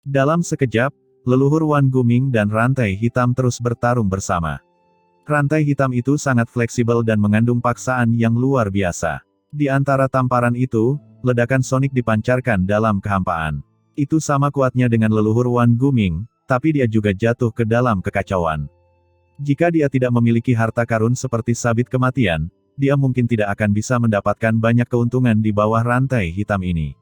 Dalam sekejap, leluhur Wan Guming dan rantai hitam terus bertarung bersama. Rantai hitam itu sangat fleksibel dan mengandung paksaan yang luar biasa. Di antara tamparan itu, ledakan sonik dipancarkan dalam kehampaan. Itu sama kuatnya dengan leluhur Wan Guming, tapi dia juga jatuh ke dalam kekacauan. Jika dia tidak memiliki harta karun seperti sabit kematian, dia mungkin tidak akan bisa mendapatkan banyak keuntungan di bawah rantai hitam ini.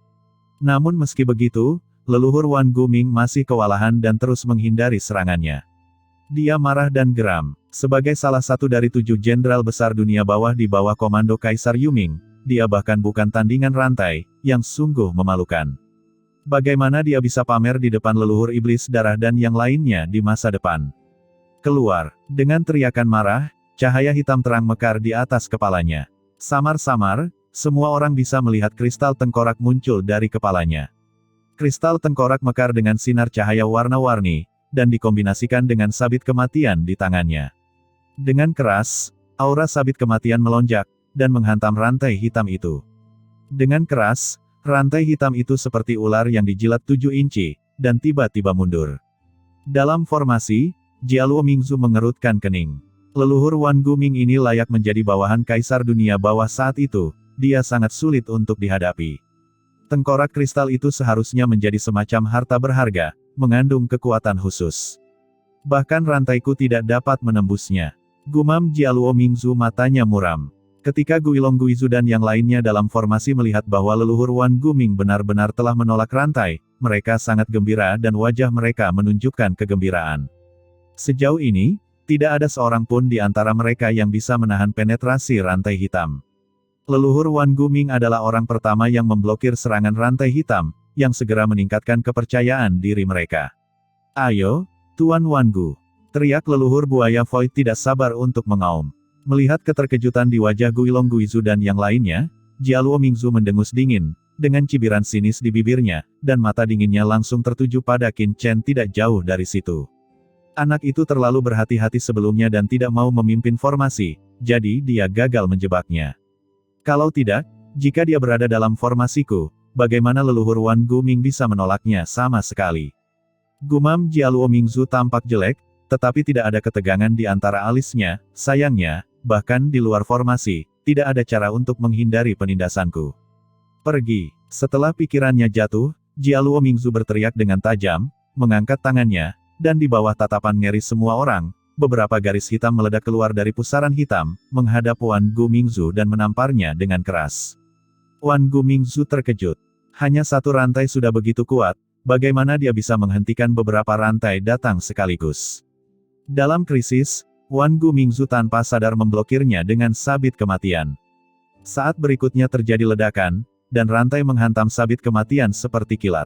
Namun meski begitu, leluhur Wan Guming masih kewalahan dan terus menghindari serangannya. Dia marah dan geram. Sebagai salah satu dari 7 jenderal besar dunia bawah di bawah komando Kaisar Yuming, dia bahkan bukan tandingan rantai, yang sungguh memalukan. Bagaimana dia bisa pamer di depan leluhur iblis darah dan yang lainnya di masa depan? Keluar, dengan teriakan marah, cahaya hitam terang mekar di atas kepalanya. Samar-samar, semua orang bisa melihat kristal tengkorak muncul dari kepalanya. Kristal tengkorak mekar dengan sinar cahaya warna-warni, dan dikombinasikan dengan sabit kematian di tangannya. Dengan keras, aura sabit kematian melonjak, dan menghantam rantai hitam itu. Dengan keras, rantai hitam itu seperti ular yang dijilat 7 inci, dan tiba-tiba mundur. Dalam formasi, Jialuo Mingzu mengerutkan kening. Leluhur Wan Guming ini layak menjadi bawahan Kaisar Dunia Bawah saat itu, dia sangat sulit untuk dihadapi. Tengkorak kristal itu seharusnya menjadi semacam harta berharga, mengandung kekuatan khusus. Bahkan rantaiku tidak dapat menembusnya. Gumam Jialuo Mingzu, matanya muram. Ketika Guilong Guizu dan yang lainnya dalam formasi melihat bahwa leluhur Wan Guming benar-benar telah menolak rantai, mereka sangat gembira dan wajah mereka menunjukkan kegembiraan. Sejauh ini, tidak ada seorang pun di antara mereka yang bisa menahan penetrasi rantai hitam. Leluhur Wan Guming adalah orang pertama yang memblokir serangan rantai hitam, yang segera meningkatkan kepercayaan diri mereka. "Ayo, Tuan Wan Gu!" teriak leluhur buaya Void tidak sabar untuk mengaum. Melihat keterkejutan di wajah Guilong Guizu dan yang lainnya, Jialuo Mingzu mendengus dingin, dengan cibiran sinis di bibirnya, dan mata dinginnya langsung tertuju pada Qin Chen tidak jauh dari situ. Anak itu terlalu berhati-hati sebelumnya dan tidak mau memimpin formasi, jadi dia gagal menjebaknya. Kalau tidak, jika dia berada dalam formasiku, bagaimana leluhur Wan Guming bisa menolaknya sama sekali? Gumam Jialuo Mingzu tampak jelek, tetapi tidak ada ketegangan di antara alisnya. Sayangnya, bahkan di luar formasi, tidak ada cara untuk menghindari penindasanku. Pergi. Setelah pikirannya jatuh, Jialuo Mingzu berteriak dengan tajam, mengangkat tangannya, dan di bawah tatapan ngeri semua orang, beberapa garis hitam meledak keluar dari pusaran hitam, menghadap Wan Gumingzu dan menamparnya dengan keras. Wan Gumingzu terkejut. Hanya satu rantai sudah begitu kuat, bagaimana dia bisa menghentikan beberapa rantai datang sekaligus? Dalam krisis, Wan Gumingzu tanpa sadar memblokirnya dengan sabit kematian. Saat berikutnya terjadi ledakan, dan rantai menghantam sabit kematian seperti kilat.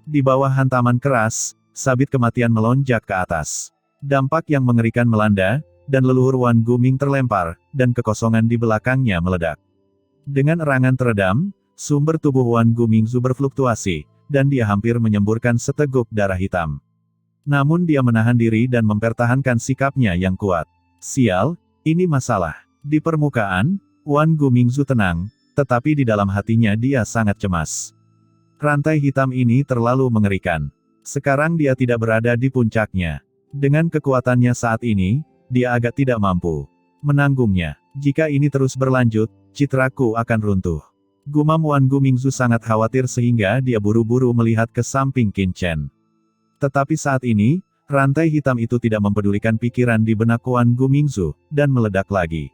Di bawah hantaman keras, sabit kematian melonjak ke atas. Dampak yang mengerikan melanda, dan leluhur Wan Guming terlempar, dan kekosongan di belakangnya meledak. Dengan erangan teredam, sumber tubuh Wan Gumingzu berfluktuasi, dan dia hampir menyemburkan seteguk darah hitam. Namun dia menahan diri dan mempertahankan sikapnya yang kuat. Sial, ini masalah. Di permukaan, Wan Gumingzu tenang, tetapi di dalam hatinya dia sangat cemas. Rantai hitam ini terlalu mengerikan. Sekarang dia tidak berada di puncaknya. Dengan kekuatannya saat ini, dia agak tidak mampu menanggungnya. Jika ini terus berlanjut, citraku akan runtuh. Gumam Wan Gumingzu sangat khawatir sehingga dia buru-buru melihat ke samping Qin Chen. Tetapi saat ini, rantai hitam itu tidak mempedulikan pikiran di benak Wan Gumingzu, dan meledak lagi.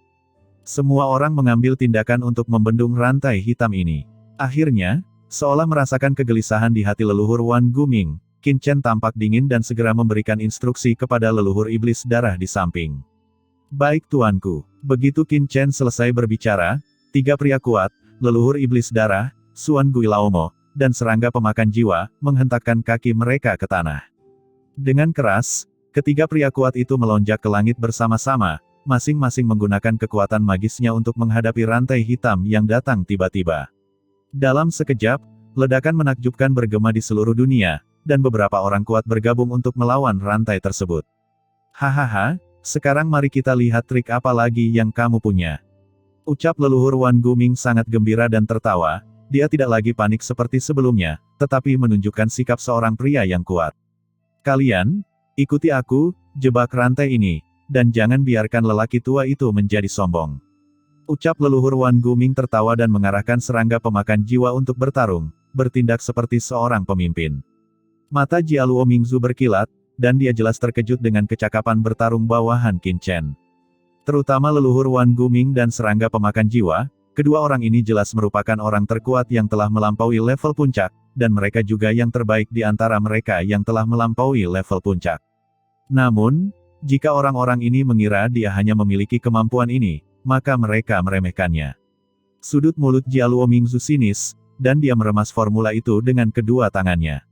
Semua orang mengambil tindakan untuk membendung rantai hitam ini. Akhirnya, seolah merasakan kegelisahan di hati leluhur Wan Guming, Qin Chen tampak dingin dan segera memberikan instruksi kepada leluhur iblis darah di samping. "Baik tuanku." Begitu Qin Chen selesai berbicara, 3 pria kuat, leluhur iblis darah, Suan Guilaomo, dan serangga pemakan jiwa, menghentakkan kaki mereka ke tanah. Dengan keras, ketiga pria kuat itu melonjak ke langit bersama-sama, masing-masing menggunakan kekuatan magisnya untuk menghadapi rantai hitam yang datang tiba-tiba. Dalam sekejap, ledakan menakjubkan bergema di seluruh dunia, dan beberapa orang kuat bergabung untuk melawan rantai tersebut. "Hahaha, sekarang mari kita lihat trik apa lagi yang kamu punya." Ucap leluhur Wan Guming sangat gembira dan tertawa. dia tidak lagi panik seperti sebelumnya, tetapi menunjukkan sikap seorang pria yang kuat. Kalian, ikuti aku, jebak rantai ini, dan jangan biarkan lelaki tua itu menjadi sombong. Ucap leluhur Wan Guming tertawa dan mengarahkan serangga pemakan jiwa untuk bertarung, bertindak seperti seorang pemimpin. Mata Jialuo Mingzu berkilat, dan dia jelas terkejut dengan kecakapan bertarung bawahan Qin Chen. Terutama leluhur Wan Guming dan serangga pemakan jiwa, kedua orang ini jelas merupakan orang terkuat yang telah melampaui level puncak, dan mereka juga yang terbaik di antara mereka yang telah melampaui level puncak. Namun, jika orang-orang ini mengira dia hanya memiliki kemampuan ini, maka mereka meremehkannya. Sudut mulut Jialuo Mingzu sinis, dan dia meremas formula itu dengan kedua tangannya.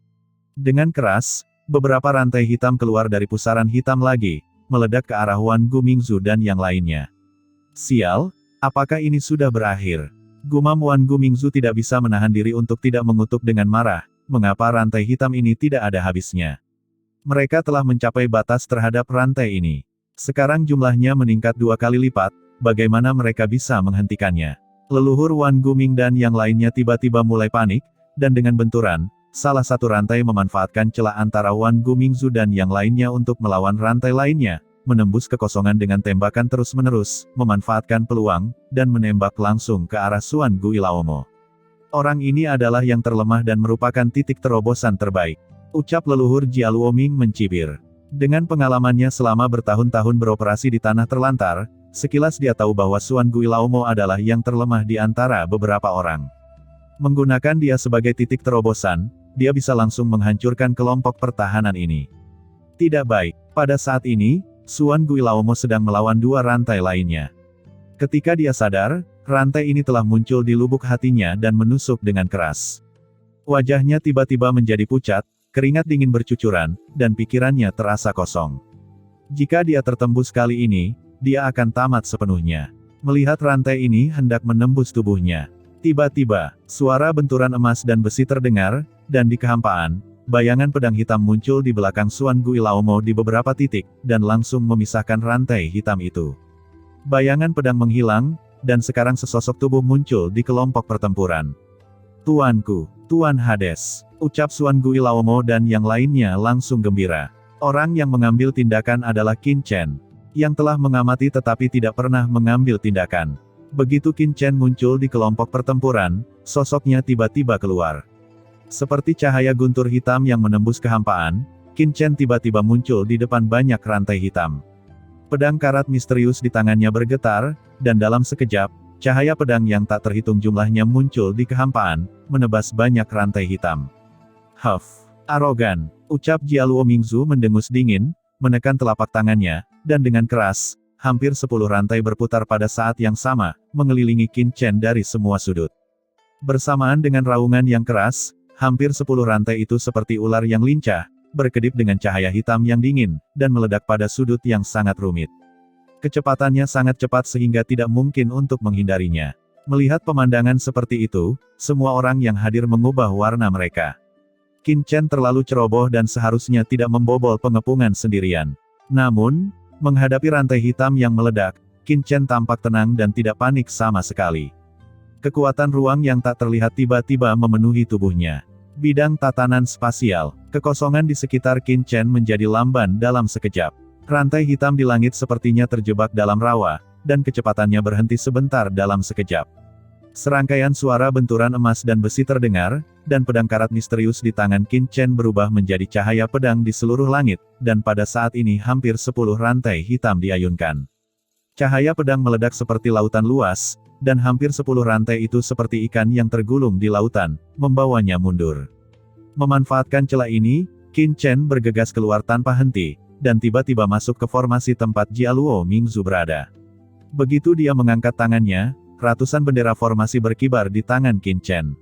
Dengan keras, beberapa rantai hitam keluar dari pusaran hitam lagi, meledak ke arah Wan Gumingzu dan yang lainnya. Sial, apakah ini sudah berakhir? Gumam Wan Gumingzu tidak bisa menahan diri untuk tidak mengutuk dengan marah, mengapa rantai hitam ini tidak ada habisnya? Mereka telah mencapai batas terhadap rantai ini. Sekarang jumlahnya meningkat 2 kali lipat, bagaimana mereka bisa menghentikannya? Leluhur Wan Guming dan yang lainnya tiba-tiba mulai panik, dan dengan benturan, salah satu rantai memanfaatkan celah antara Wan Gumingzu dan yang lainnya untuk melawan rantai lainnya, menembus kekosongan dengan tembakan terus-menerus, memanfaatkan peluang, dan menembak langsung ke arah Xuan Guilaomo. Orang ini adalah yang terlemah dan merupakan titik terobosan terbaik. Ucap leluhur Jialuo Ming mencibir. Dengan pengalamannya selama bertahun-tahun beroperasi di tanah terlantar, sekilas dia tahu bahwa Xuan Guilaomo adalah yang terlemah di antara beberapa orang. Menggunakan dia sebagai titik terobosan, dia bisa langsung menghancurkan kelompok pertahanan ini. Tidak baik. Pada saat ini, Xuan Guilaomo sedang melawan dua rantai lainnya. Ketika dia sadar, rantai ini telah muncul di lubuk hatinya dan menusuk dengan keras. Wajahnya tiba-tiba menjadi pucat, keringat dingin bercucuran, dan pikirannya terasa kosong. Jika dia tertembus kali ini, dia akan tamat sepenuhnya. Melihat rantai ini hendak menembus tubuhnya. Tiba-tiba, suara benturan emas dan besi terdengar, dan di kehampaan, bayangan pedang hitam muncul di belakang Xuan Guilaomo di beberapa titik, dan langsung memisahkan rantai hitam itu. Bayangan pedang menghilang, dan sekarang sesosok tubuh muncul di kelompok pertempuran. Tuanku, Tuan Hades, ucap Xuan Guilaomo dan yang lainnya langsung gembira. Orang yang mengambil tindakan adalah Qin Chen, yang telah mengamati tetapi tidak pernah mengambil tindakan. Begitu Qin Chen muncul di kelompok pertempuran, sosoknya tiba-tiba keluar. Seperti cahaya guntur hitam yang menembus kehampaan, Qin Chen tiba-tiba muncul di depan banyak rantai hitam. Pedang karat misterius di tangannya bergetar, dan dalam sekejap, cahaya pedang yang tak terhitung jumlahnya muncul di kehampaan, menebas banyak rantai hitam. Huff, arogan, ucap Jialuo Mingzu mendengus dingin, menekan telapak tangannya, dan dengan keras, hampir 10 rantai berputar pada saat yang sama, mengelilingi Qin Chen dari semua sudut. Bersamaan dengan raungan yang keras, hampir 10 rantai itu seperti ular yang lincah, berkedip dengan cahaya hitam yang dingin, dan meledak pada sudut yang sangat rumit. Kecepatannya sangat cepat sehingga tidak mungkin untuk menghindarinya. Melihat pemandangan seperti itu, semua orang yang hadir mengubah warna mereka. Qin Chen terlalu ceroboh dan seharusnya tidak membobol pengepungan sendirian. Namun, menghadapi rantai hitam yang meledak, Qin Chen tampak tenang dan tidak panik sama sekali. Kekuatan ruang yang tak terlihat tiba-tiba memenuhi tubuhnya. Bidang tatanan spasial, kekosongan di sekitar Qin Chen menjadi lamban dalam sekejap. Rantai hitam di langit sepertinya terjebak dalam rawa, dan kecepatannya berhenti sebentar dalam sekejap. Serangkaian suara benturan emas dan besi terdengar, dan pedang karat misterius di tangan Qin Chen berubah menjadi cahaya pedang di seluruh langit, dan pada saat ini hampir 10 rantai hitam diayunkan. Cahaya pedang meledak seperti lautan luas, dan hampir 10 rantai itu seperti ikan yang tergulung di lautan, membawanya mundur. Memanfaatkan celah ini, Qin Chen bergegas keluar tanpa henti, dan tiba-tiba masuk ke formasi tempat Jialuo Mingzu berada. Begitu dia mengangkat tangannya, ratusan bendera formasi berkibar di tangan Qin Chen.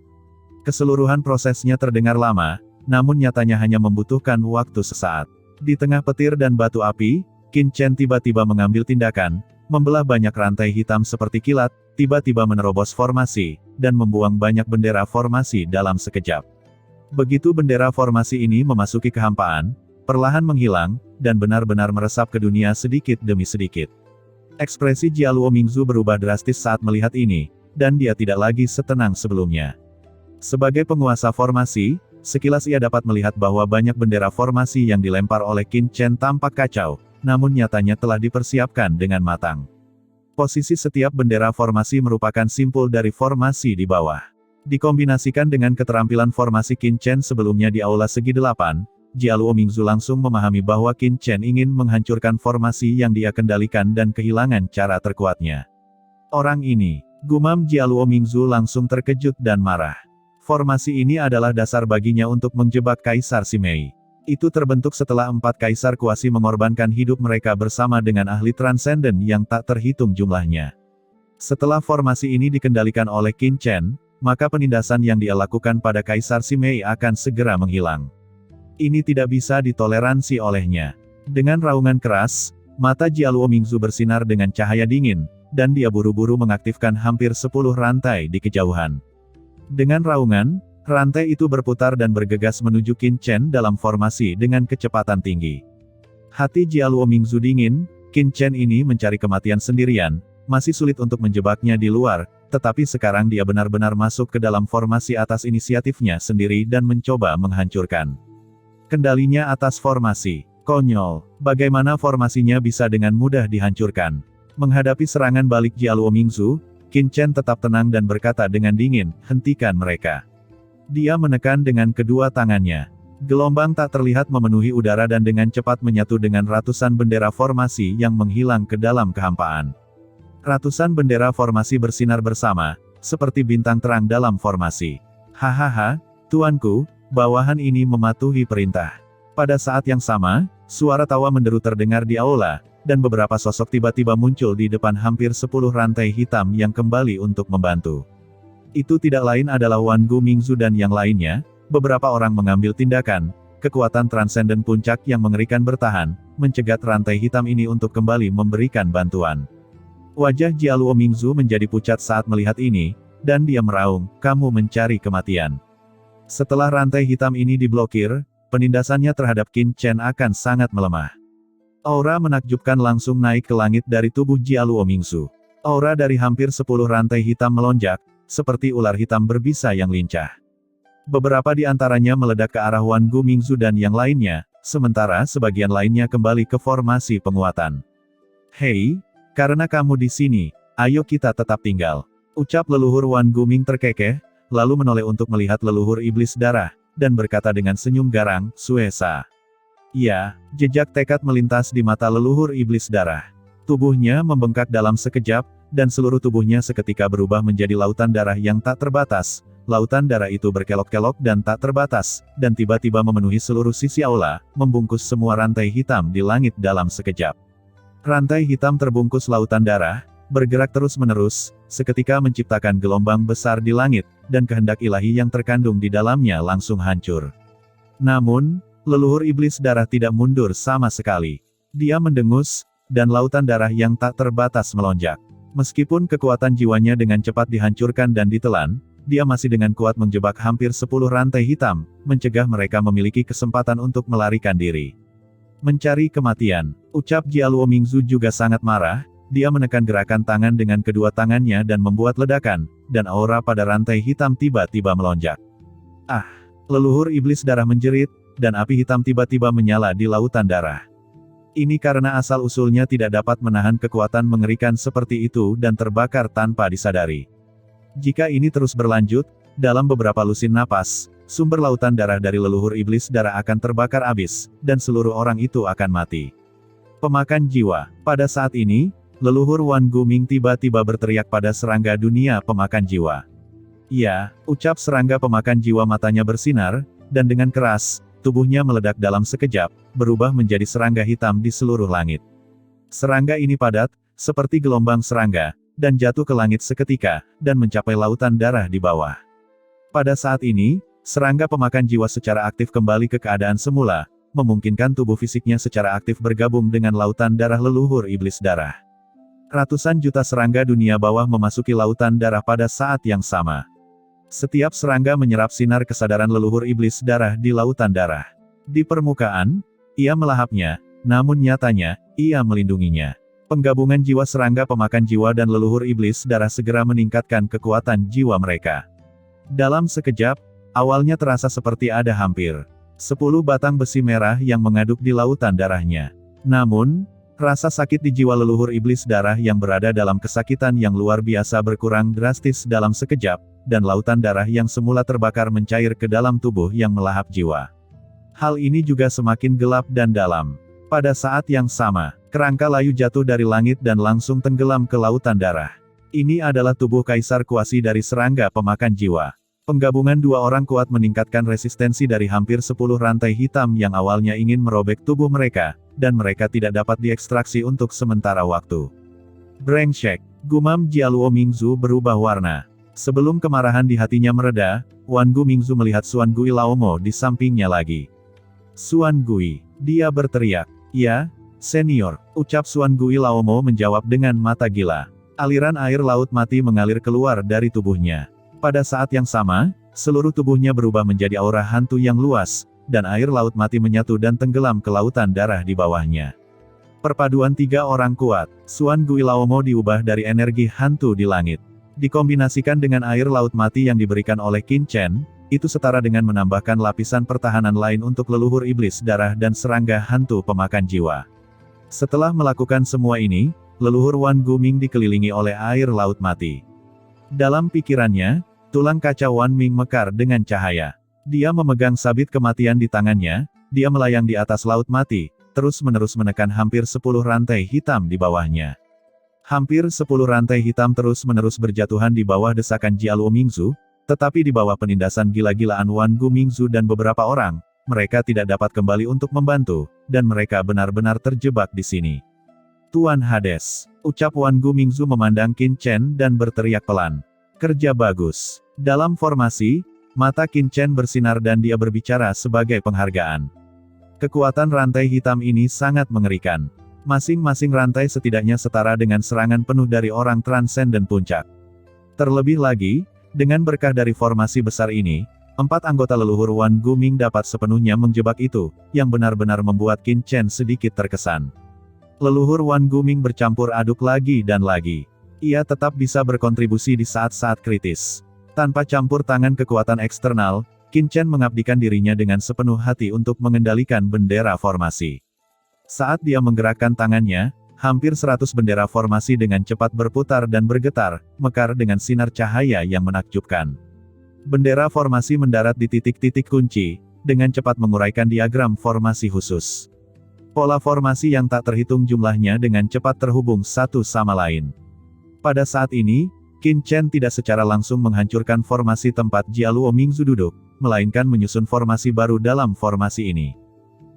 Keseluruhan prosesnya terdengar lama, namun nyatanya hanya membutuhkan waktu sesaat. Di tengah petir dan batu api, Qin Chen tiba-tiba mengambil tindakan, membelah banyak rantai hitam seperti kilat, tiba-tiba menerobos formasi, dan membuang banyak bendera formasi dalam sekejap. Begitu bendera formasi ini memasuki kehampaan, perlahan menghilang, dan benar-benar meresap ke dunia sedikit demi sedikit. Ekspresi Jialuo Mingzu berubah drastis saat melihat ini, dan dia tidak lagi setenang sebelumnya. Sebagai penguasa formasi, sekilas ia dapat melihat bahwa banyak bendera formasi yang dilempar oleh Qin Chen tampak kacau, namun nyatanya telah dipersiapkan dengan matang. Posisi setiap bendera formasi merupakan simpul dari formasi di bawah. Dikombinasikan dengan keterampilan formasi Qin Chen sebelumnya di Aula Segi Delapan, Jialuo Mingzu langsung memahami bahwa Qin Chen ingin menghancurkan formasi yang dia kendalikan dan kehilangan cara terkuatnya. Orang ini, gumam Jialuo Mingzu langsung terkejut dan marah. Formasi ini adalah dasar baginya untuk menjebak Kaisar Simei. Itu terbentuk setelah 4 kaisar kuasi mengorbankan hidup mereka bersama dengan ahli transenden yang tak terhitung jumlahnya. Setelah formasi ini dikendalikan oleh Qin Chen, maka penindasan yang dia lakukan pada Kaisar Simei akan segera menghilang. Ini tidak bisa ditoleransi olehnya. Dengan raungan keras, mata Jialuo Mingzu bersinar dengan cahaya dingin, dan dia buru-buru mengaktifkan hampir 10 rantai di kejauhan. Dengan raungan, rantai itu berputar dan bergegas menuju Qin Chen dalam formasi dengan kecepatan tinggi. Hati Jialuo Mingzu dingin, Qin Chen ini mencari kematian sendirian, masih sulit untuk menjebaknya di luar, tetapi sekarang dia benar-benar masuk ke dalam formasi atas inisiatifnya sendiri dan mencoba menghancurkan. Kendalinya atas formasi. Konyol, bagaimana formasinya bisa dengan mudah dihancurkan? Menghadapi serangan balik Jialuo Mingzu, Qin Chen tetap tenang dan berkata dengan dingin, hentikan mereka. Dia menekan dengan kedua tangannya. Gelombang tak terlihat memenuhi udara dan dengan cepat menyatu dengan ratusan bendera formasi yang menghilang ke dalam kehampaan. Ratusan bendera formasi bersinar bersama, seperti bintang terang dalam formasi. Hahaha, tuanku, bawahan ini mematuhi perintah. Pada saat yang sama, suara tawa menderu terdengar di aula, dan beberapa sosok tiba-tiba muncul di depan hampir 10 rantai hitam yang kembali untuk membantu. Itu tidak lain adalah Wan Gu Mingzu dan yang lainnya. Beberapa orang mengambil tindakan, kekuatan transenden puncak yang mengerikan bertahan, mencegat rantai hitam ini untuk kembali memberikan bantuan. Wajah Jialuo Mingzu menjadi pucat saat melihat ini, dan dia meraung, kamu mencari kematian. Setelah rantai hitam ini diblokir, penindasannya terhadap Qin Chen akan sangat melemah. Aura menakjubkan langsung naik ke langit dari tubuh Jialuo Mingzu. Aura dari hampir 10 rantai hitam melonjak, seperti ular hitam berbisa yang lincah. Beberapa di antaranya meledak ke arah Wan Gu Mingzu dan yang lainnya, sementara sebagian lainnya kembali ke formasi penguatan. Hei, karena kamu di sini, ayo kita tetap tinggal. Ucap leluhur Wan Guming terkekeh, lalu menoleh untuk melihat leluhur iblis darah, dan berkata dengan senyum garang, Suesa. Ya, jejak tekad melintas di mata leluhur iblis darah. Tubuhnya membengkak dalam sekejap, dan seluruh tubuhnya seketika berubah menjadi lautan darah yang tak terbatas. Lautan darah itu berkelok-kelok dan tak terbatas, dan tiba-tiba memenuhi seluruh sisi aula, membungkus semua rantai hitam di langit dalam sekejap. Rantai hitam terbungkus lautan darah, bergerak terus-menerus, seketika menciptakan gelombang besar di langit, dan kehendak ilahi yang terkandung di dalamnya langsung hancur. Namun, leluhur iblis darah tidak mundur sama sekali. Dia mendengus, dan lautan darah yang tak terbatas melonjak. Meskipun kekuatan jiwanya dengan cepat dihancurkan dan ditelan, dia masih dengan kuat menjebak hampir 10 rantai hitam, mencegah mereka memiliki kesempatan untuk melarikan diri. Mencari kematian, ucap Jialuo Mingzu juga sangat marah, dia menekan gerakan tangan dengan kedua tangannya dan membuat ledakan, dan aura pada rantai hitam tiba-tiba melonjak. Ah! Leluhur iblis darah menjerit, dan api hitam tiba-tiba menyala di lautan darah. Ini karena asal-usulnya tidak dapat menahan kekuatan mengerikan seperti itu dan terbakar tanpa disadari. Jika ini terus berlanjut, dalam beberapa lusin napas, sumber lautan darah dari leluhur iblis darah akan terbakar habis, dan seluruh orang itu akan mati. Pemakan jiwa. Pada saat ini, leluhur Wan Guming tiba-tiba berteriak pada serangga dunia pemakan jiwa. Ya, ucap serangga pemakan jiwa matanya bersinar, dan dengan keras, tubuhnya meledak dalam sekejap, berubah menjadi serangga hitam di seluruh langit. Serangga ini padat, seperti gelombang serangga, dan jatuh ke langit seketika, dan mencapai lautan darah di bawah. Pada saat ini, serangga pemakan jiwa secara aktif kembali ke keadaan semula, memungkinkan tubuh fisiknya secara aktif bergabung dengan lautan darah leluhur iblis darah. Ratusan juta serangga dunia bawah memasuki lautan darah pada saat yang sama. Setiap serangga menyerap sinar kesadaran leluhur iblis darah di lautan darah. Di permukaan, ia melahapnya, namun nyatanya, ia melindunginya. Penggabungan jiwa serangga pemakan jiwa dan leluhur iblis darah segera meningkatkan kekuatan jiwa mereka. Dalam sekejap, awalnya terasa seperti ada hampir 10 batang besi merah yang mengaduk di lautan darahnya. Namun, rasa sakit di jiwa leluhur iblis darah yang berada dalam kesakitan yang luar biasa berkurang drastis dalam sekejap, dan lautan darah yang semula terbakar mencair ke dalam tubuh yang melahap jiwa. Hal ini juga semakin gelap dan dalam. Pada saat yang sama, kerangka layu jatuh dari langit dan langsung tenggelam ke lautan darah. Ini adalah tubuh Kaisar Kuasi dari serangga pemakan jiwa. Penggabungan dua orang kuat meningkatkan resistensi dari hampir 10 rantai hitam yang awalnya ingin merobek tubuh mereka, dan mereka tidak dapat diekstraksi untuk sementara waktu. Brengsek, gumam Jialuo Mingzu berubah warna. Sebelum kemarahan di hatinya mereda, Wan Gu Mingzu melihat Xuan Gui Laomo di sampingnya lagi. Xuan Gui, dia berteriak. Ya, senior, ucap Xuan Gui Laomo menjawab dengan mata gila. Aliran air laut mati mengalir keluar dari tubuhnya. Pada saat yang sama, seluruh tubuhnya berubah menjadi aura hantu yang luas, dan air laut mati menyatu dan tenggelam ke lautan darah di bawahnya. Perpaduan tiga orang kuat, Xuan Gui Laomo diubah dari energi hantu di langit. Dikombinasikan dengan air laut mati yang diberikan oleh Qin Chen, itu setara dengan menambahkan lapisan pertahanan lain untuk leluhur iblis darah dan serangga hantu pemakan jiwa. Setelah melakukan semua ini, leluhur Wan Guming dikelilingi oleh air laut mati. Dalam pikirannya, tulang kaca Wan Ming mekar dengan cahaya. Dia memegang sabit kematian di tangannya, dia melayang di atas laut mati, terus-menerus menekan hampir 10 rantai hitam di bawahnya. Hampir 10 rantai hitam terus-menerus berjatuhan di bawah desakan Jialuo Mingzu, tetapi di bawah penindasan gila-gilaan Wan Gu Mingzu dan beberapa orang, mereka tidak dapat kembali untuk membantu, dan mereka benar-benar terjebak di sini. Tuan Hades, ucap Wan Gu Mingzu memandang Qin Chen dan berteriak pelan. Kerja bagus. Dalam formasi, mata Qin Chen bersinar dan dia berbicara sebagai penghargaan. Kekuatan rantai hitam ini sangat mengerikan. Masing-masing rantai setidaknya setara dengan serangan penuh dari orang transenden puncak. Terlebih lagi, dengan berkah dari formasi besar ini, 4 anggota leluhur Wan Guming dapat sepenuhnya menjebak itu, yang benar-benar membuat Qin Chen sedikit terkesan. Leluhur Wan Guming bercampur aduk lagi dan lagi. Ia tetap bisa berkontribusi di saat-saat kritis. Tanpa campur tangan kekuatan eksternal, Qin Chen mengabdikan dirinya dengan sepenuh hati untuk mengendalikan bendera formasi. Saat dia menggerakkan tangannya, hampir 100 bendera formasi dengan cepat berputar dan bergetar, mekar dengan sinar cahaya yang menakjubkan. Bendera formasi mendarat di titik-titik kunci, dengan cepat menguraikan diagram formasi khusus. Pola formasi yang tak terhitung jumlahnya dengan cepat terhubung satu sama lain. Pada saat ini, Qin Chen tidak secara langsung menghancurkan formasi tempat Jialuo Mingzu duduk, melainkan menyusun formasi baru dalam formasi ini.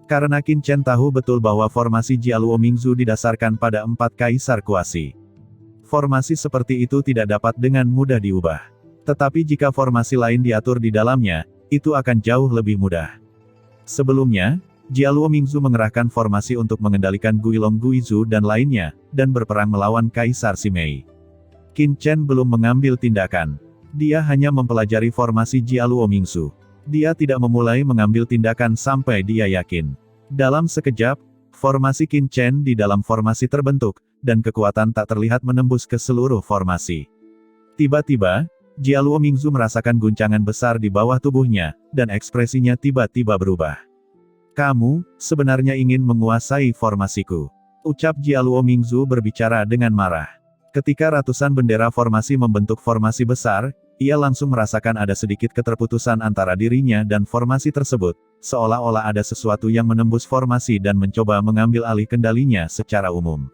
Karena Qin Chen tahu betul bahwa formasi Jialuo Mingzu didasarkan pada 4 kaisar kuasi. Formasi seperti itu tidak dapat dengan mudah diubah. Tetapi jika formasi lain diatur di dalamnya, itu akan jauh lebih mudah. Sebelumnya, Jialuo Mingzu mengerahkan formasi untuk mengendalikan Guilong Guizu dan lainnya, dan berperang melawan Kaisar Simei. Qin Chen belum mengambil tindakan. Dia hanya mempelajari formasi Jialuo Mingzu. Dia tidak memulai mengambil tindakan sampai dia yakin. Dalam sekejap, formasi Qin Chen di dalam formasi terbentuk, dan kekuatan tak terlihat menembus ke seluruh formasi. Tiba-tiba, Jialuo Mingzu merasakan guncangan besar di bawah tubuhnya, dan ekspresinya tiba-tiba berubah. Kamu, sebenarnya ingin menguasai formasiku. Ucap Jialuo Mingzu berbicara dengan marah. Ketika ratusan bendera formasi membentuk formasi besar, ia langsung merasakan ada sedikit keterputusan antara dirinya dan formasi tersebut, seolah-olah ada sesuatu yang menembus formasi dan mencoba mengambil alih kendalinya secara umum.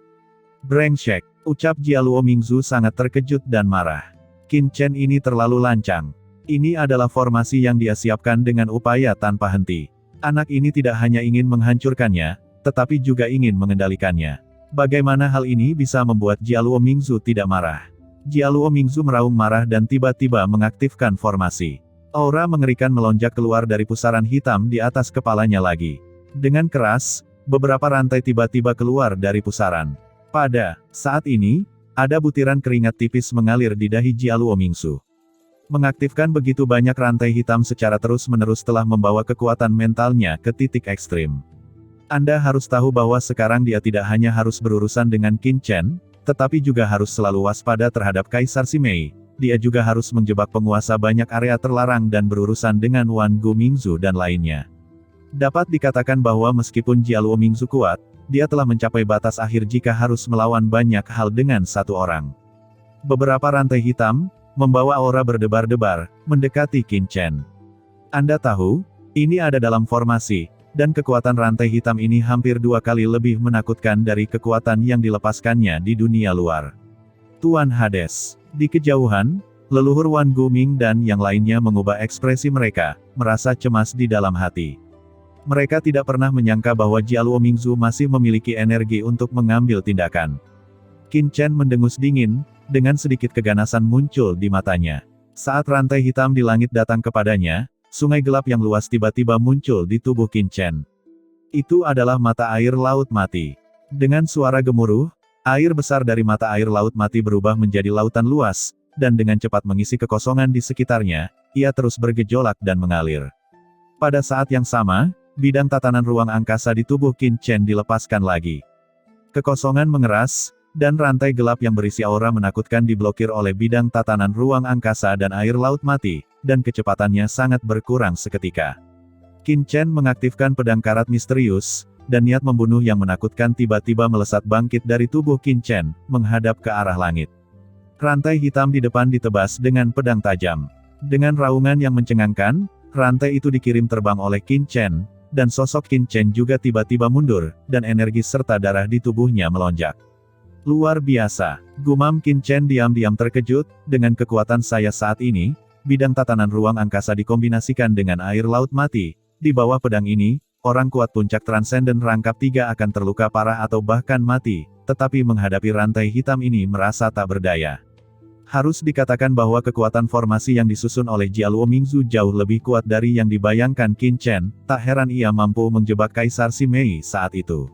Brengsek, ucap Jialuo Mingzu sangat terkejut dan marah. Qin Chen ini terlalu lancang. Ini adalah formasi yang dia siapkan dengan upaya tanpa henti. Anak ini tidak hanya ingin menghancurkannya, tetapi juga ingin mengendalikannya. Bagaimana hal ini bisa membuat Jialuo Mingzu tidak marah? Jialuo Mingzu meraung marah dan tiba-tiba mengaktifkan formasi. Aura mengerikan melonjak keluar dari pusaran hitam di atas kepalanya lagi. Dengan keras, beberapa rantai tiba-tiba keluar dari pusaran. Pada saat ini, ada butiran keringat tipis mengalir di dahi Jialuo Mingzu. Mengaktifkan begitu banyak rantai hitam secara terus-menerus telah membawa kekuatan mentalnya ke titik ekstrim. Anda harus tahu bahwa sekarang dia tidak hanya harus berurusan dengan Qin Chen, tetapi juga harus selalu waspada terhadap Kaisar Simei, dia juga harus menjebak penguasa banyak area terlarang dan berurusan dengan Wan Gumingzu dan lainnya. Dapat dikatakan bahwa meskipun Jialuo Mingzu kuat, dia telah mencapai batas akhir jika harus melawan banyak hal dengan satu orang. Beberapa rantai hitam, membawa aura berdebar-debar, mendekati Qin Chen. Anda tahu, ini ada dalam formasi, dan kekuatan rantai hitam ini hampir 2 kali lebih menakutkan dari kekuatan yang dilepaskannya di dunia luar. Tuan Hades. Di kejauhan, leluhur Wan Guming dan yang lainnya mengubah ekspresi mereka, merasa cemas di dalam hati. Mereka tidak pernah menyangka bahwa Jialuo Mingzu masih memiliki energi untuk mengambil tindakan. Qin Chen mendengus dingin, dengan sedikit keganasan muncul di matanya. Saat rantai hitam di langit datang kepadanya, sungai gelap yang luas tiba-tiba muncul di tubuh Qin Chen. Itu adalah mata air laut mati. Dengan suara gemuruh, air besar dari mata air laut mati berubah menjadi lautan luas, dan dengan cepat mengisi kekosongan di sekitarnya, ia terus bergejolak dan mengalir. Pada saat yang sama, bidang tatanan ruang angkasa di tubuh Qin Chen dilepaskan lagi. Kekosongan mengeras, dan rantai gelap yang berisi aura menakutkan diblokir oleh bidang tatanan ruang angkasa dan air laut mati, dan kecepatannya sangat berkurang seketika. Qin Chen mengaktifkan pedang karat misterius, dan niat membunuh yang menakutkan tiba-tiba melesat bangkit dari tubuh Qin Chen, menghadap ke arah langit. Rantai hitam di depan ditebas dengan pedang tajam. Dengan raungan yang mencengangkan, rantai itu dikirim terbang oleh Qin Chen, dan sosok Qin Chen juga tiba-tiba mundur, dan energi serta darah di tubuhnya melonjak. Luar biasa, gumam Qin Chen diam-diam terkejut, dengan kekuatan saya saat ini, bidang tatanan ruang angkasa dikombinasikan dengan air laut mati, di bawah pedang ini, orang kuat puncak transenden rangkap 3 akan terluka parah atau bahkan mati, tetapi menghadapi rantai hitam ini merasa tak berdaya. Harus dikatakan bahwa kekuatan formasi yang disusun oleh Jialuo Mingzu jauh lebih kuat dari yang dibayangkan Qin Chen, tak heran ia mampu menjebak Kaisar Simei saat itu.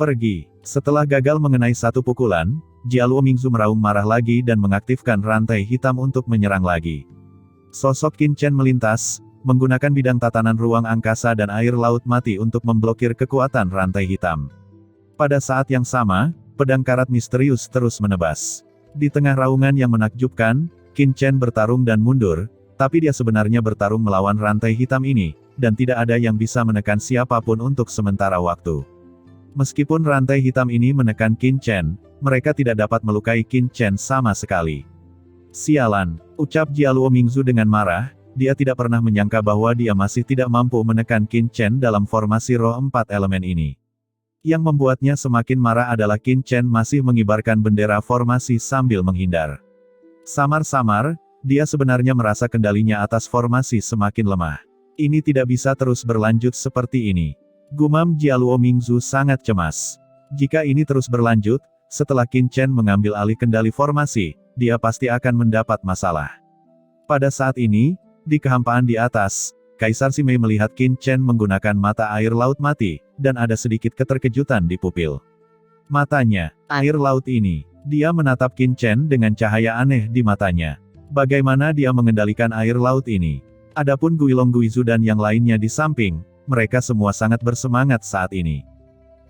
Pergi. Setelah gagal mengenai satu pukulan, Jialuo Mingzu meraung marah lagi dan mengaktifkan rantai hitam untuk menyerang lagi. Sosok Qin Chen melintas, menggunakan bidang tatanan ruang angkasa dan air laut mati untuk memblokir kekuatan rantai hitam. Pada saat yang sama, pedang karat misterius terus menebas. Di tengah raungan yang menakjubkan, Qin Chen bertarung dan mundur, tapi dia sebenarnya bertarung melawan rantai hitam ini, dan tidak ada yang bisa menekan siapapun untuk sementara waktu. Meskipun rantai hitam ini menekan Qin Chen, mereka tidak dapat melukai Qin Chen sama sekali. Sialan, ucap Jialuo Mingzu dengan marah. Dia tidak pernah menyangka bahwa dia masih tidak mampu menekan Qin Chen dalam formasi roh 4 elemen ini. Yang membuatnya semakin marah adalah Qin Chen masih mengibarkan bendera formasi sambil menghindar. Samar-samar, dia sebenarnya merasa kendalinya atas formasi semakin lemah. Ini tidak bisa terus berlanjut seperti ini. Gumam Jialuo Mingzu sangat cemas. Jika ini terus berlanjut, setelah Qin Chen mengambil alih kendali formasi, dia pasti akan mendapat masalah. Pada saat ini, di kehampaan di atas, Kaisar Simei melihat Qin Chen menggunakan mata air laut mati, dan ada sedikit keterkejutan di pupil matanya. Air laut ini, dia menatap Qin Chen dengan cahaya aneh di matanya. Bagaimana dia mengendalikan air laut ini? Adapun Guilong Guizu dan yang lainnya di samping, mereka semua sangat bersemangat saat ini.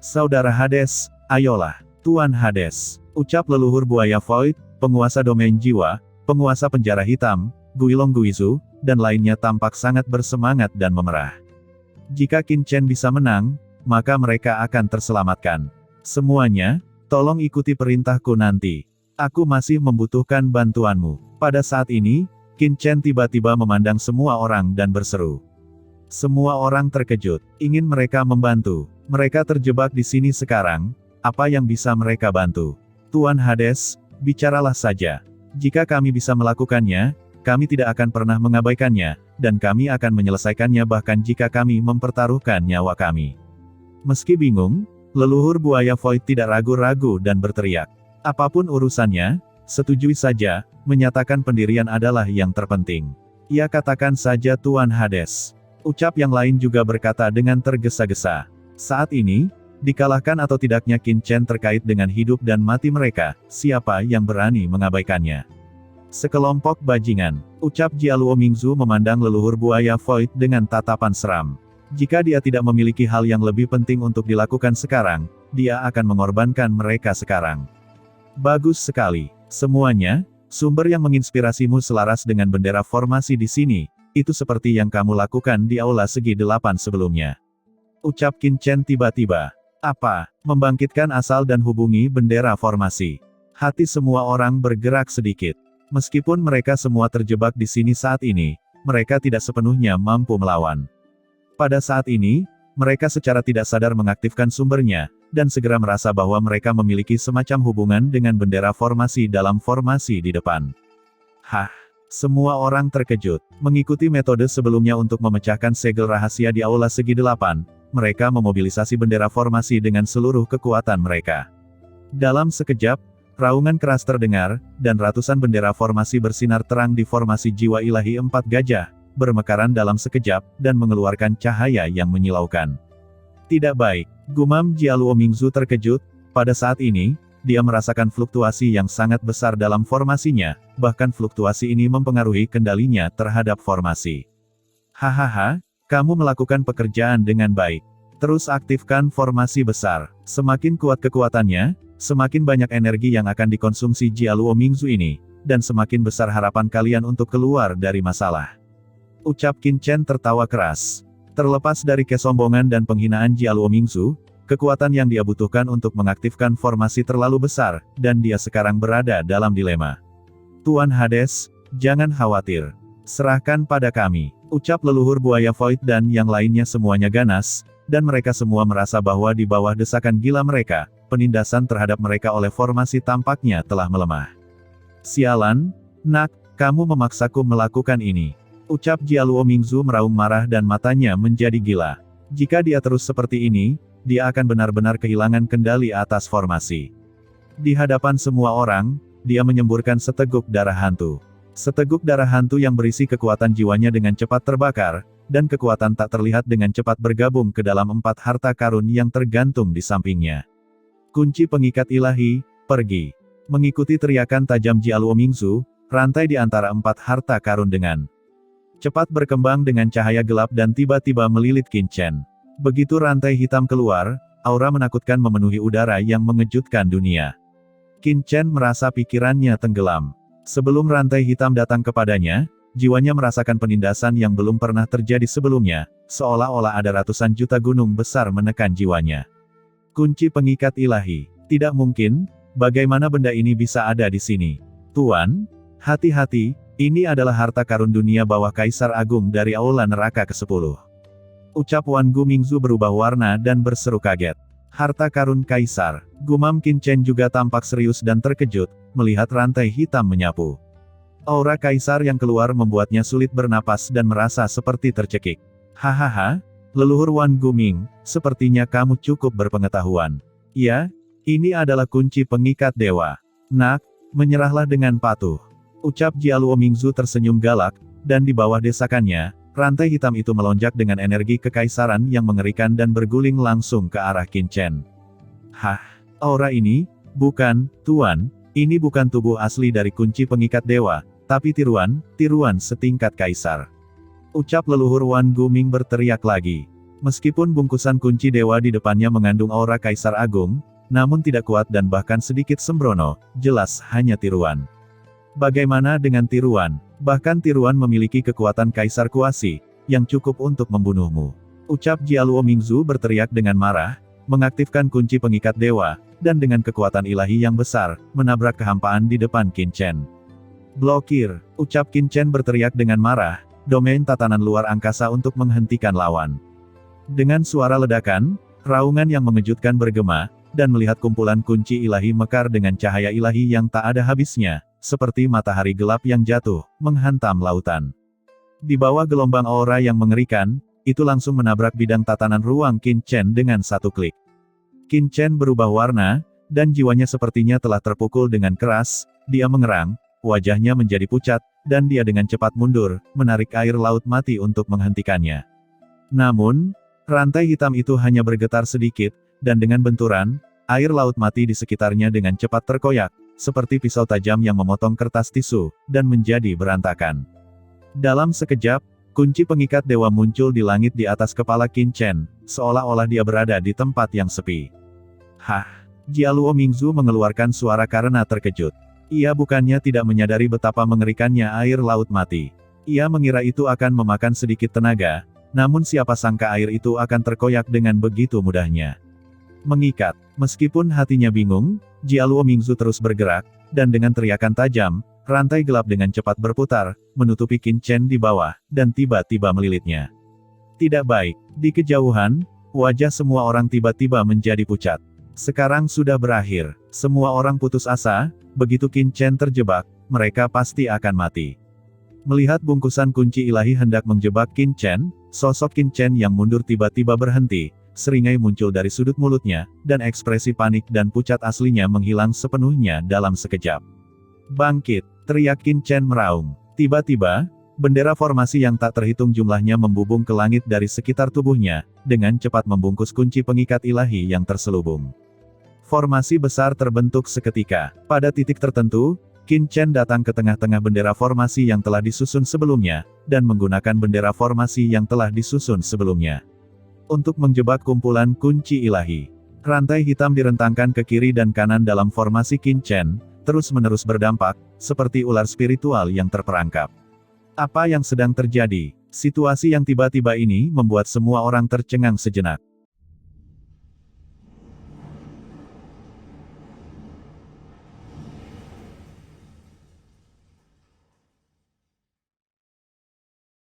Saudara Hades, ayolah, Tuan Hades, ucap leluhur buaya Void, penguasa domain jiwa, penguasa penjara hitam, Guilong Guizu, dan lainnya tampak sangat bersemangat dan memerah. Jika Qin Chen bisa menang, maka mereka akan terselamatkan. Semuanya, tolong ikuti perintahku nanti. Aku masih membutuhkan bantuanmu. Pada saat ini, Qin Chen tiba-tiba memandang semua orang dan berseru. Semua orang terkejut, ingin mereka membantu. Mereka terjebak di sini sekarang, apa yang bisa mereka bantu? Tuan Hades, bicaralah saja. Jika kami bisa melakukannya, kami tidak akan pernah mengabaikannya, dan kami akan menyelesaikannya bahkan jika kami mempertaruhkan nyawa kami. Meski bingung, leluhur buaya Void tidak ragu-ragu dan berteriak. Apapun urusannya, setujui saja, menyatakan pendirian adalah yang terpenting. Ya katakan saja Tuan Hades. Ucap yang lain juga berkata dengan tergesa-gesa. Saat ini, dikalahkan atau tidaknya Qin Chen terkait dengan hidup dan mati mereka, siapa yang berani mengabaikannya? Sekelompok bajingan, ucap Jialuo Mingzu memandang leluhur buaya Void dengan tatapan seram. Jika dia tidak memiliki hal yang lebih penting untuk dilakukan sekarang, dia akan mengorbankan mereka sekarang. Bagus sekali. Semuanya, Sumber yang menginspirasimu selaras dengan bendera formasi di sini, itu seperti yang kamu lakukan di Aula Segi 8 sebelumnya. Ucap Qin Chen tiba-tiba. Apa? Membangkitkan asal dan hubungi bendera formasi. Hati semua orang bergerak sedikit. Meskipun mereka semua terjebak di sini saat ini, mereka tidak sepenuhnya mampu melawan. Pada saat ini, mereka secara tidak sadar mengaktifkan sumbernya, dan segera merasa bahwa mereka memiliki semacam hubungan dengan bendera formasi dalam formasi di depan. Hah? Semua orang terkejut. Mengikuti metode sebelumnya untuk memecahkan segel rahasia di Aula Segi 8, mereka memobilisasi bendera formasi dengan seluruh kekuatan mereka. Dalam sekejap, raungan keras terdengar, dan ratusan bendera formasi bersinar terang di formasi jiwa ilahi 4 gajah, bermekaran dalam sekejap, dan mengeluarkan cahaya yang menyilaukan. Tidak baik, gumam Jialuo Mingzu terkejut. Pada saat ini, dia merasakan fluktuasi yang sangat besar dalam formasinya, bahkan fluktuasi ini mempengaruhi kendalinya terhadap formasi. Hahaha, kamu melakukan pekerjaan dengan baik. Terus aktifkan formasi besar. Semakin kuat kekuatannya, semakin banyak energi yang akan dikonsumsi Jialuo Mingzu ini, dan semakin besar harapan kalian untuk keluar dari masalah. Ucap Qin Chen tertawa keras. Terlepas dari kesombongan dan penghinaan Jialuo Mingzu, kekuatan yang dia butuhkan untuk mengaktifkan formasi terlalu besar, dan dia sekarang berada dalam dilema. Tuan Hades, jangan khawatir. Serahkan pada kami. Ucap leluhur buaya Void dan yang lainnya semuanya ganas, dan mereka semua merasa bahwa di bawah desakan gila mereka, penindasan terhadap mereka oleh formasi tampaknya telah melemah. Sialan, nak, kamu memaksaku melakukan ini. Ucap Jialuo Mingzu meraung marah dan matanya menjadi gila. Jika dia terus seperti ini, dia akan benar-benar kehilangan kendali atas formasi. Di hadapan semua orang, dia menyemburkan seteguk darah hantu. Seteguk darah hantu yang berisi kekuatan jiwanya dengan cepat terbakar, dan kekuatan tak terlihat dengan cepat bergabung ke dalam 4 harta karun yang tergantung di sampingnya. Kunci pengikat ilahi, pergi. Mengikuti teriakan tajam Jialuo Mingzu, rantai di antara 4 harta karun dengan cepat berkembang dengan cahaya gelap dan tiba-tiba melilit Qin Chen. Begitu rantai hitam keluar, aura menakutkan memenuhi udara yang mengejutkan dunia. Qin Chen merasa pikirannya tenggelam. Sebelum rantai hitam datang kepadanya, jiwanya merasakan penindasan yang belum pernah terjadi sebelumnya, seolah-olah ada ratusan juta gunung besar menekan jiwanya. Kunci pengikat ilahi. Tidak mungkin, bagaimana benda ini bisa ada di sini? Tuan, hati-hati, ini adalah harta karun dunia bawah Kaisar Agung dari Aula Neraka ke-10. Ucap Wan Gu Mingzu berubah warna dan berseru kaget. Harta karun Kaisar. Gumam Qin Chen juga tampak serius dan terkejut, melihat rantai hitam menyapu. Aura Kaisar yang keluar membuatnya sulit bernapas dan merasa seperti tercekik. Hahaha, leluhur Wan Guming, sepertinya kamu cukup berpengetahuan. Ya, ini adalah kunci pengikat dewa. Nak, menyerahlah dengan patuh. Ucap Jialuo Mingzu tersenyum galak, dan di bawah desakannya, rantai hitam itu melonjak dengan energi kekaisaran yang mengerikan dan berguling langsung ke arah Qin Chen. Hah, aura ini, bukan, Tuan, ini bukan tubuh asli dari kunci pengikat dewa, tapi tiruan setingkat kaisar. Ucap leluhur Wan Guming berteriak lagi. Meskipun bungkusan kunci dewa di depannya mengandung aura Kaisar Agung, namun tidak kuat dan bahkan sedikit sembrono, jelas hanya tiruan. Bagaimana dengan tiruan? Bahkan tiruan memiliki kekuatan Kaisar Kuasi, yang cukup untuk membunuhmu. Ucap Jialuo Mingzu berteriak dengan marah, mengaktifkan kunci pengikat dewa, dan dengan kekuatan ilahi yang besar, menabrak kehampaan di depan Qin Chen. Blokir, ucap Qin Chen berteriak dengan marah, domain tatanan luar angkasa untuk menghentikan lawan. Dengan suara ledakan, raungan yang mengejutkan bergema, dan melihat kumpulan kunci ilahi mekar dengan cahaya ilahi yang tak ada habisnya, seperti matahari gelap yang jatuh, menghantam lautan. Di bawah gelombang aura yang mengerikan, itu langsung menabrak bidang tatanan ruang Qin Chen dengan satu klik. Qin Chen berubah warna, dan jiwanya sepertinya telah terpukul dengan keras, dia mengerang, wajahnya menjadi pucat, dan dia dengan cepat mundur, menarik air laut mati untuk menghentikannya. Namun, rantai hitam itu hanya bergetar sedikit, dan dengan benturan, air laut mati di sekitarnya dengan cepat terkoyak, seperti pisau tajam yang memotong kertas tisu, dan menjadi berantakan. Dalam sekejap, kunci pengikat dewa muncul di langit di atas kepala Qin Chen, seolah-olah dia berada di tempat yang sepi. Hah! Jialuo Mingzu mengeluarkan suara karena terkejut. Ia bukannya tidak menyadari betapa mengerikannya air laut mati. Ia mengira itu akan memakan sedikit tenaga, namun siapa sangka air itu akan terkoyak dengan begitu mudahnya. Mengikat. Meskipun hatinya bingung, Jialuo Mingzu terus bergerak, dan dengan teriakan tajam, rantai gelap dengan cepat berputar, menutupi Qin Chen di bawah, dan tiba-tiba melilitnya. Tidak baik. Di kejauhan, wajah semua orang tiba-tiba menjadi pucat. Sekarang sudah berakhir. Semua orang putus asa, begitu Qin Chen terjebak, mereka pasti akan mati. Melihat bungkusan kunci ilahi hendak menjebak Qin Chen, sosok Qin Chen yang mundur tiba-tiba berhenti, seringai muncul dari sudut mulutnya, dan ekspresi panik dan pucat aslinya menghilang sepenuhnya dalam sekejap. Bangkit! Teriak Qin Chen meraung. Tiba-tiba, bendera formasi yang tak terhitung jumlahnya membubung ke langit dari sekitar tubuhnya, dengan cepat membungkus kunci pengikat ilahi yang terselubung. Formasi besar terbentuk seketika. Pada titik tertentu, Qin Chen datang ke tengah-tengah bendera formasi yang telah disusun sebelumnya, dan menggunakan bendera formasi yang telah disusun sebelumnya untuk menjebak kumpulan kunci ilahi. Rantai hitam direntangkan ke kiri dan kanan dalam formasi Qin Chen, terus-menerus berdampak, seperti ular spiritual yang terperangkap. Apa yang sedang terjadi? Situasi yang tiba-tiba ini membuat semua orang tercengang sejenak.